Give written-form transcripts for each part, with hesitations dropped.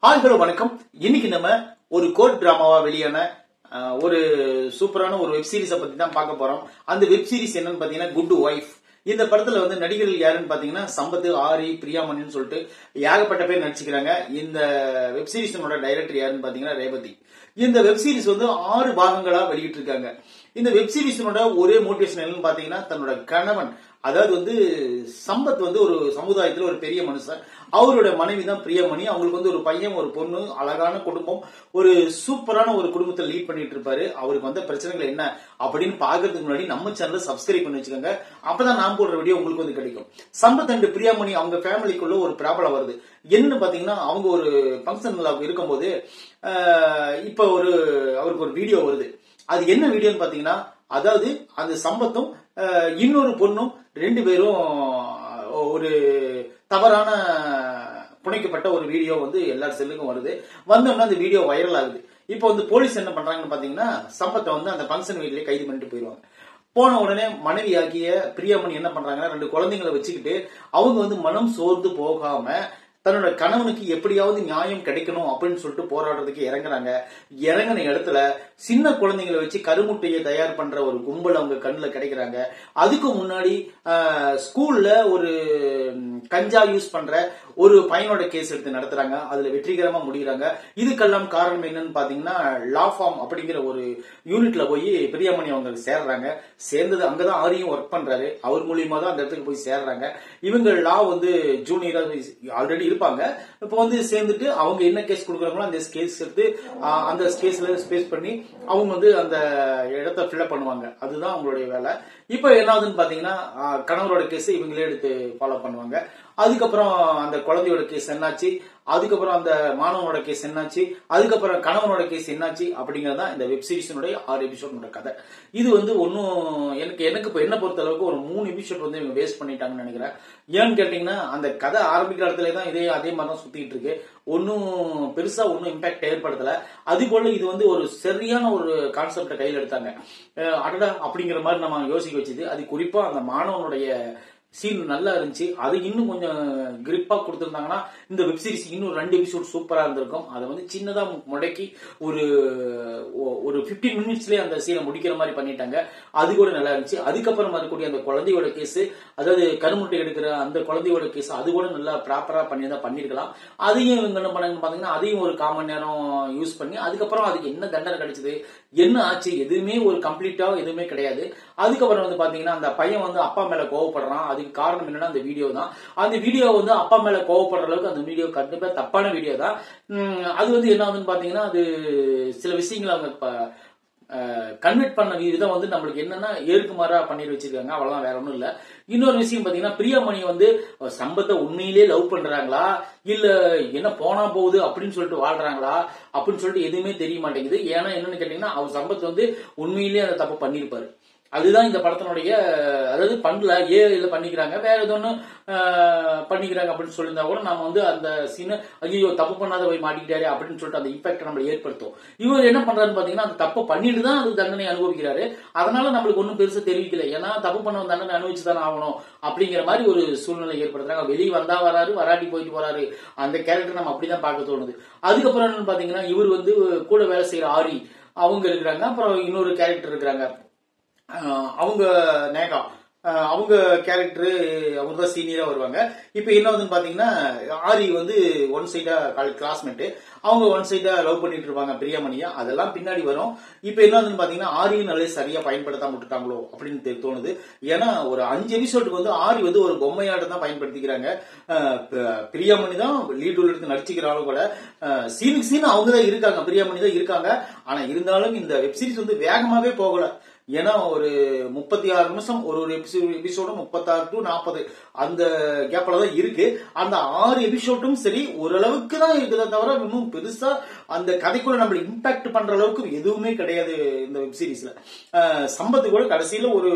Hi hello வணக்கம். இன்னைக்கு நம்ம ஒரு கோர்ட் டிராமாவா வெளியான ஒரு சூப்பரான ஒரு வெப் சீரிஸை பத்தி தான் பார்க்க போறோம். அந்த வெப் சீரிஸ் என்னன்னு பாத்தீங்கன்னா குட் வைஃப். இந்த படத்துல வந்து நடிகர்கள் யாருன்னு பாத்தீங்கன்னா சம்பத், ஆரி, பிரியாமணின்னு சொல்லிட்டு ஏகப்பட்ட பேர் நடிச்சுக்கிறாங்க. இந்த வெப் சீரிஸோட டைரக்டர் யாருன்னு பாத்தீங்கன்னா ரேவதி. இந்த வெப் சீரிஸ் வந்து 6 பாகங்களா வெளியிட்டு இருக்காங்க. இந்த வெப் சீரிஸோட ஒரே மோட்டிவேஷன் என்னன்னு பாத்தீங்கன்னா தன்னோட கணவன், அதாவது வந்து சம்பத் வந்து ஒரு சமுதாயத்துல ஒரு பெரிய மனுஷன். அவரோட மனைவி தான் பிரியமணி. அவங்களுக்கு வந்து ஒரு பையன், ஒரு பொண்ணு, அழகான குடும்பம், ஒரு சூப்பரான ஒரு குடும்பத்தை லீட் பண்ணிட்டு இருப்பாரு. அவருக்கு வந்த பிரச்சனைகள் என்ன அப்படின்னு பாக்குறதுக்கு முன்னாடி நம்ம சேனலை சப்ஸ்கிரைப் பண்ணி வச்சுக்கோங்க. அப்பதான் நான் போடுற வீடியோ உங்களுக்கு வந்து கிடைக்கும். சம்பத் அண்ட் பிரியாமணி அவங்க ஃபேமிலிக்குள்ள ஒரு ப்ராப்ளம் வருது. என்ன பாத்தீங்கன்னா அவங்க ஒரு ஃபங்க்ஷன்ல இருக்கும்போது இப்ப அவருக்கு ஒரு வீடியோ வருது. அது என்ன வீடியோன்னு பாத்தீங்கன்னா, அதாவது அந்த சம்பத்தும் இன்னொரு பொண்ணும் 2 பேரும் ஒரு தவறான புனைக்கப்பட்ட ஒரு வீடியோ வந்து எல்லா செல்லுக்கும் வருது. வந்தோம்னா அந்த வீடியோ வைரல் ஆகுது. இப்போ வந்து போலீஸ் என்ன பண்றாங்கன்னு பாத்தீங்கன்னா சம்பத்தை வந்து அந்த ஃபங்க்ஷன் வீட்லயே கைது பண்ணிட்டு போயிடுவாங்க. போன உடனே மனைவி ஆகிய பிரியாமணி என்ன பண்றாங்கன்னா 2 குழந்தைங்களை வச்சுக்கிட்டு அவங்க வந்து மனம் சோர்ந்து போகாம தன்னோட கணவனுக்கு எப்படியாவது நியாயம் கிடைக்கணும் அப்படின்னு சொல்லிட்டு போராடுறதுக்கு இறங்குறாங்க. இறங்கின இடத்துல சின்ன குழந்தைங்களை வச்சு கருமுட்டையை தயார் பண்ற ஒரு கும்பல் அவங்க கண்ணுல கிடைக்கிறாங்க. அதுக்கு முன்னாடி ஸ்கூல்ல ஒரு கஞ்சா யூஸ் பண்ற ஒரு பையனோட கேஸ் எடுத்து நடத்துறாங்க. அதுல வெற்றிகரமா முடிகிறாங்க. இதுக்கெல்லாம் காரணம் என்னன்னு பாத்தீங்கன்னா லா ஃபார்ம் அப்படிங்கிற ஒரு யூனிட்ல போய் பிரியாமணி அவங்க சேர்றாங்க. சேர்ந்தது அங்கதான் ஆரியும் ஒர்க் பண்றாரு. அவர் மூலியமா தான் அந்த இடத்துக்கு போய் சேர்றாங்க. இவங்க லா வந்து ஜூனியரா ஆல்ரெடி இருப்பாங்க. இப்ப வந்து சேர்ந்துட்டு அவங்க என்ன கேஸ் கொடுக்குறாங்களோ அந்த கேஸ் எடுத்து அந்த கேஸ்ல ஸ்பேஸ் பண்ணி அவங்க வந்து அந்த இடத்த ஃபில்அப் பண்ணுவாங்க. அதுதான் அவங்களுடைய வேலை. இப்ப என்ன ஆகுதுன்னு பாத்தீங்கன்னா கணவரோட கேஸ் இவங்களே எடுத்து ஃபாலோ பண்ணுவாங்க. அதுக்கப்புறம் அந்த குழந்தையோட கேஸ் என்னாச்சு, அதுக்கப்புறம் அந்த மாணவனோட கேஸ் என்னாச்சு, அதுக்கப்புறம் கணவனோட கேஸ் என்னாச்சு அப்படிங்கறதா இந்த வெப் சீரிஸினுடைய 6 எபிசோட கதை. இது வந்து ஒன்னும் எனக்கு இப்ப என்ன பொறுத்த அளவுக்கு ஒரு 3 எபிசோட் வந்து இவங்க வேஸ்ட் பண்ணிட்டாங்கன்னு நினைக்கிறேன். ஏன்னு கேட்டீங்கன்னா அந்த கதை ஆரம்பிக்கிற இடத்துல தான் அதே மாதிரி தான் சுத்திட்டு இருக்கு. ஒன்னும் பெருசா ஒன்னும் இம்பாக்ட் ஏற்படுத்தல. அது போல இது வந்து ஒரு சரியான ஒரு கான்செப்ட கையில் எடுத்தாங்க. அடடா அப்படிங்கிற மாதிரி நம்ம யோசிக்க வச்சது. அது குறிப்பா அந்த மாணவனுடைய சீன் நல்லா இருந்துச்சு. அது இன்னும் கொஞ்சம் கிரிப்பா கொடுத்திருந்தாங்கன்னா இந்த வெப் சீரிஸ் இன்னும் 2 எபிசோட் சூப்பரா இருந்திருக்கும். அதை வந்து சின்னதா முடக்கி ஒரு 15 மினிட்ஸ்லயே அந்த சீனை முடிக்கிற மாதிரி பண்ணிட்டாங்க. அது கூட நல்லா இருந்துச்சு. அதுக்கப்புறம் வரக்கூடிய அந்த குழந்தையோட கேஸ், அதாவது கருமுட்டை எடுக்கிற அந்த குழந்தையோட கேஸ், அது கூட நல்லா ப்ராப்பரா பண்ணிருக்கலாம். அதையும் இவங்க என்ன பண்ணாங்கன்னு பாத்தீங்கன்னா அதையும் ஒரு 1/4 மணி நேரம் யூஸ் பண்ணி அதுக்கப்புறம் அதுக்கு என்ன தண்டனை கிடைச்சது, என்ன ஆச்சு, எதுவுமே ஒரு கம்ப்ளீட்டா எதுவுமே கிடையாது. அதுக்கப்புறம் வந்து பாத்தீங்கன்னா அந்த பையன் வந்து அப்பா மேல கோவப்படுறான். அதுக்கு காரணம் என்னன்னா அந்த வீடியோ தான். அந்த வீடியோ வந்து அப்பா மேல கோவப்படுற அளவுக்கு அந்த வீடியோ கண்டிப்பா தப்பான வீடியோ தான். அது வந்து என்ன ஆகுதுன்னு பாத்தீங்கன்னா அது சில விஷயங்கள் அவங்க கன்வெர்ட் பண்ண விதம் வந்து நம்மளுக்கு என்னன்னா ஏற்குமாறா பண்ணி வச்சிருக்காங்க. அவ்வளவுதான், வேற ஒண்ணும் இல்ல. இன்னொரு விஷயம் பாத்தீங்கன்னா பிரியாமணி வந்து சம்பத்தை உண்மையிலேயே லவ் பண்றாங்களா இல்ல என்ன போனா போகுது அப்படின்னு சொல்லிட்டு வாழ்றாங்களா அப்படின்னு சொல்லிட்டு எதுவுமே தெரிய மாட்டேங்குது. ஏன்னா என்னன்னு கேட்டீங்கன்னா அவர் சம்பத் வந்து உண்மையிலேயே அந்த தப்பு பண்ணிருப்பாரு. அதுதான் இந்த படத்தினுடைய, அதாவது பண்ணல இல்ல பண்ணிக்கிறாங்க, வேற ஏதோ ஒண்ணு பண்ணிக்கிறாங்க அப்படின்னு சொல்லியிருந்தா கூட நம்ம வந்து அந்த சீனை ஐயோ தப்பு பண்ணாத போய் மாட்டிக்கிட்டாரு அப்படின்னு சொல்லிட்டு அந்த இம்பாக்ட் நம்மள ஏற்படுத்தும். இவர் என்ன பண்றாருன்னு பாத்தீங்கன்னா அந்த தப்பு பண்ணிட்டு தான் அது தண்டனை அனுபவிக்கிறாரு. அதனால நம்மளுக்கு ஒன்னும் பெருசா தெரிவிக்கல. ஏன்னா தப்பு பண்ண தண்டனை அனுபவிச்சுதானே ஆகணும் அப்படிங்கிற மாதிரி ஒரு சூழ்நிலை ஏற்படுத்துறாங்க. வெளியே வந்தா வராரு, வராட்டி போயிட்டு போறாரு. அந்த கேரக்டர் நம்ம அப்படிதான் பார்க்க தோணுது. அதுக்கப்புறம் என்னன்னு பாத்தீங்கன்னா இவர் வந்து கூட வேலை செய்யற ஆரி அவங்க இருக்கிறாங்க. அப்புறம் இன்னொரு கேரக்டர் இருக்கிறாங்க, அவங்க நேகா, அவங்க கேரக்டர் அவங்க தான் சீனியரா வருவாங்க. இப்ப என்ன வந்து பாத்தீங்கன்னா ஆரி வந்து ஒன் சைடா கிளாஸ்மேட், அவங்க ஒன் சைடா லவ் பண்ணிட்டு இருப்பாங்க பிரியாமணியா. அதெல்லாம் பின்னாடி வரும். இப்ப என்ன வந்து பாத்தீங்கன்னா ஆரியும் நல்லா சரியா பயன்படுத்தாம விட்டுட்டாங்களோ அப்படின்னு தோணுது. ஏன்னா ஒரு 5 எபிசோடுக்கு வந்து ஆரி வந்து ஒரு பொம்மையாட்டம் தான் பயன்படுத்திக்கிறாங்க. பிரியாமணி தான் லீட் ரோல் எடுத்து நடிச்சுக்கிறாலும் கூட சீனுக்கு சீன் அவங்க தான் இருக்காங்க, பிரியாமணி தான் இருக்காங்க. ஆனா இருந்தாலும் இந்த வெப் சீரிஸ் வந்து வேகமாவே போகல. ஏன்னா ஒரு 36 நிமிஷம் ஒரு எபிசோடு 36 to 40 அந்த கேப்ல தான் இருக்கு. அந்த 6 எபிசோடும் சரி ஓரளவுக்கு தான் இருக்குதே தவிர இன்னும் பெருசா அந்த கதைக்குள்ள நம்ம இம்பாக்ட் பண்ற அளவுக்கு எதுவுமே கிடையாது இந்த வெப் சீரிஸ்ல. சம்பத்து கூட கடைசியில ஒரு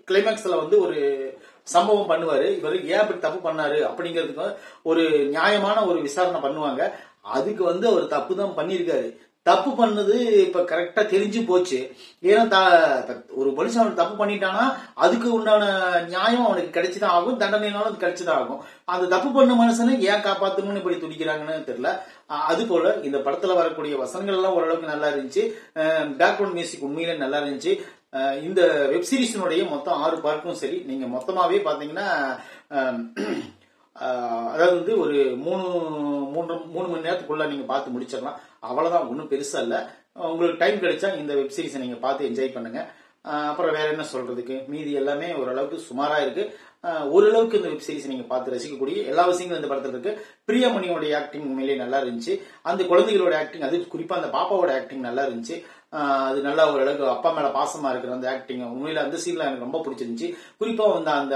கிளைமேக்ஸ்ல வந்து ஒரு சம்பவம் பண்ணுவாரு. இவரு ஏன் இப்படி தப்பு பண்ணாரு அப்படிங்கிறதுக்கு ஒரு நியாயமான ஒரு விசாரணை பண்ணுவாங்க. அதுக்கு வந்து அவர் தப்பு தான் பண்ணிருக்காரு. தப்பு பண்ணது இப்ப கரெக்டா தெரிஞ்சு போச்சு. ஏன்னா ஒரு மனுஷன் அவன் தப்பு பண்ணிட்டானா அதுக்கு உண்டான நியாயம் அவனுக்கு கிடைச்சுதான் ஆகும், தண்டனைனாலும் அது கிடைச்சுதான் ஆகும். அந்த தப்பு பண்ண மனுஷனை ஏன் காப்பாத்தணும்னு இப்படி துடிக்கிறாங்கன்னு தெரியல. அது போல இந்த படத்துல வரக்கூடிய வசனங்கள் எல்லாம் ஓரளவுக்கு நல்லா இருந்துச்சு. பேக்ரவுண்ட் மியூசிக் உண்மையிலே நல்லா இருந்துச்சு. இந்த வெப்சீரிஸினுடைய மொத்தம் 6 பார்ட்டும் சரி, நீங்க மொத்தமாவே பாத்தீங்கன்னா அதாவது ஒரு 3 மணி நேரத்துக்குள்ள நீங்க பார்த்து முடிச்சிடலாம். அவ்வளவுதான், ஒன்றும் பெருசா இல்ல. உங்களுக்கு டைம் கிடைச்சா இந்த வெப்சீரிஸை நீங்க பார்த்து என்ஜாய் பண்ணுங்க. அப்புறம் வேற என்ன சொல்றதுக்கு, மீதி எல்லாமே ஓரளவுக்கு சுமாரா இருக்கு. ஓரளவுக்கு இந்த வெப்சீரிஸ் நீங்க பார்த்து ரசிக்கக்கூடிய எல்லா விஷயங்களும் இந்த படத்துல இருக்கு. பிரியாமணியோட ஆக்டிங் உண்மையிலேயே நல்லா இருந்துச்சு. அந்த குழந்தைகளோட ஆக்டிங், அது குறிப்பா அந்த பாப்பாவோட ஆக்டிங் நல்லா இருந்துச்சு. அது நல்லா ஓரளவுக்கு அப்பா மேல பாசமா இருக்கிற அந்த ஆக்டிங் உண்மையில அந்த சீன்ல எனக்கு ரொம்ப பிடிச்சிருந்துச்சு. குறிப்பா வந்து அந்த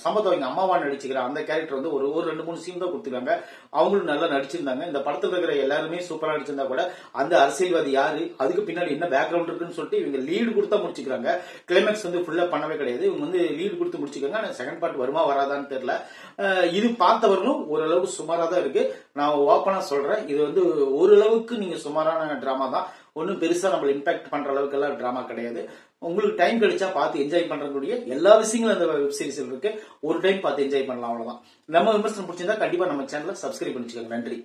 சம்பத்தை அவங்க அம்மாவா நடிச்சுக்கிற அந்த கேரக்டர் வந்து ஒரு 2-3 சீன் தான் கொடுத்துருக்காங்க. அவங்களும் நல்லா நடிச்சிருந்தாங்க. இந்த படத்துல இருக்கிற எல்லாருமே சூப்பரா நடிச்சிருந்தா கூட அந்த அரசியல்வாதி யாரு, அதுக்கு பின்னாடி என்ன பேக்ரவுண்ட் இருக்குன்னு சொல்லிட்டு இவங்க லீடு கொடுத்தா முடிச்சுக்கிறாங்க. கிளைமேக்ஸ் வந்து ஃபுல்லா பண்ணவே கிடையாது. இவங்க வந்து லீடு கொடுத்து முடிச்சுக்காங்க. ஆனா செகண்ட் பார்ட் வருமா வராதான்னு தெரியல. இது பார்த்தவர்களும் ஓரளவுக்கு சுமாரா தான் இருக்கு. நான் ஓப்பனா சொல்றேன், இது வந்து ஓரளவுக்கு நீங்க சுமாரான டிராமா தான். ஒன்னும் பெருசா நம்மள இம்பாக்ட் பண்ற அளவுக்கு எல்லாம் டிராமா கிடையாது. உங்களுக்கு டைம் கிடைச்சா பார்த்து என்ஜாய் பண்றதுடைய எல்லா விஷயங்களும் அந்த வெப் சீரிஸ்ல இருக்கு. ஒரு டைம் பார்த்து என்ஜாய் பண்ணலாம், அவ்வளவுதான். நம்ம விமர்சனம் பிடிச்சிருந்தா கண்டிப்பா நம்ம சேனலை சப்ஸ்கிரைப் பண்ணிச்சுக்கோங்க. நன்றி.